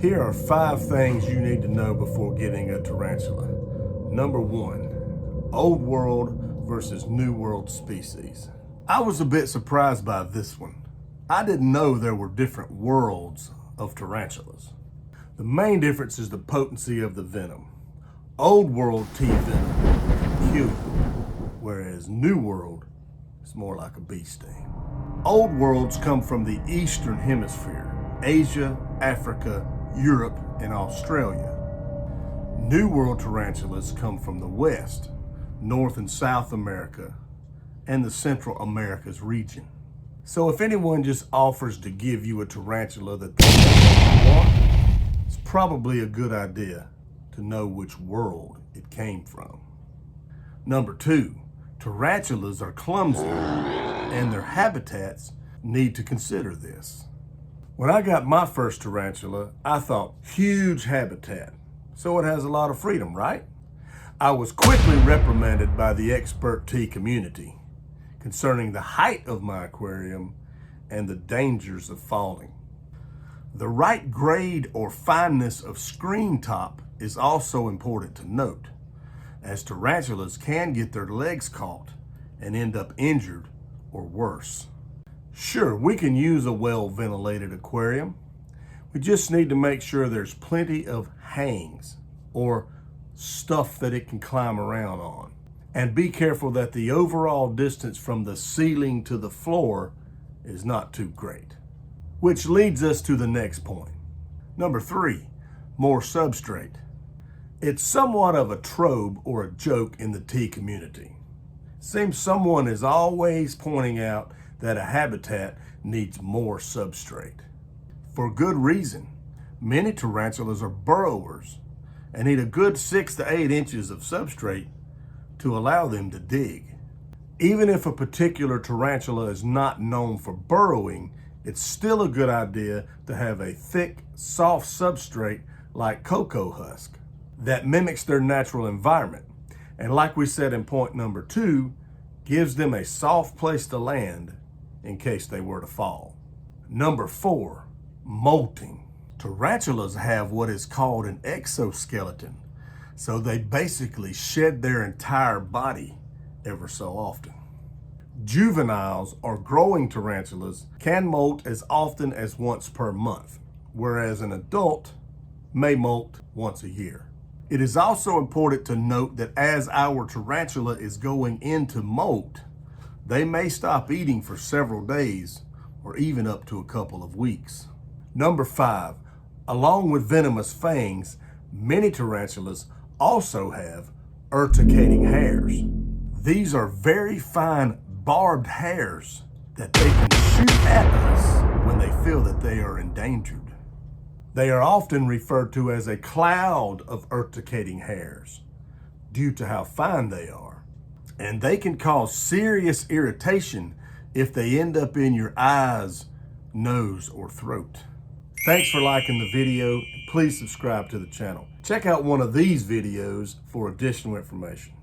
Here are 5 things you need to know before getting a tarantula. Number 1, Old World versus New World species. I was a bit surprised by this one. I didn't know there were different worlds of tarantulas. The main difference is the potency of the venom. Old World T venom can kill you, whereas New World is more like a bee sting. Old Worlds come from the Eastern Hemisphere, Asia, Africa, Europe, and Australia. New World tarantulas come from the West, North and South America, and the Central Americas region. So if anyone just offers to give you a tarantula that they don't want, it's probably a good idea to know which world it came from. Number 2, tarantulas are clumsy, and their habitats need to consider this. When I got my first tarantula, I thought, huge habitat, so it has a lot of freedom, right? I was quickly reprimanded by the expert tea community concerning the height of my aquarium and the dangers of falling. The right grade or fineness of screen top is also important to note, as tarantulas can get their legs caught and end up injured or worse. Sure, we can use a well-ventilated aquarium. We just need to make sure there's plenty of hangs or stuff that it can climb around on. And be careful that the overall distance from the ceiling to the floor is not too great. Which leads us to the next point. Number 3, more substrate. It's somewhat of a trope or a joke in the tea community. Seems someone is always pointing out that a habitat needs more substrate. For good reason. Many tarantulas are burrowers and need a good 6 to 8 inches of substrate to allow them to dig. Even if a particular tarantula is not known for burrowing, it's still a good idea to have a thick, soft substrate like cocoa husk that mimics their natural environment. And like we said in point number 2, gives them a soft place to land in case they were to fall. Number 4, molting. Tarantulas have what is called an exoskeleton, so they basically shed their entire body ever so often. Juveniles or growing tarantulas can molt as often as once per month, whereas an adult may molt once a year. It is also important to note that as our tarantula is going into molt, they may stop eating for several days or even up to a couple of weeks. Number 5, along with venomous fangs, many tarantulas also have urticating hairs. These are very fine barbed hairs that they can shoot at us when they feel that they are endangered. They are often referred to as a cloud of urticating hairs due to how fine they are. And they can cause serious irritation if they end up in your eyes, nose, or throat. Thanks for liking the video. Please subscribe to the channel. Check out one of these videos for additional information.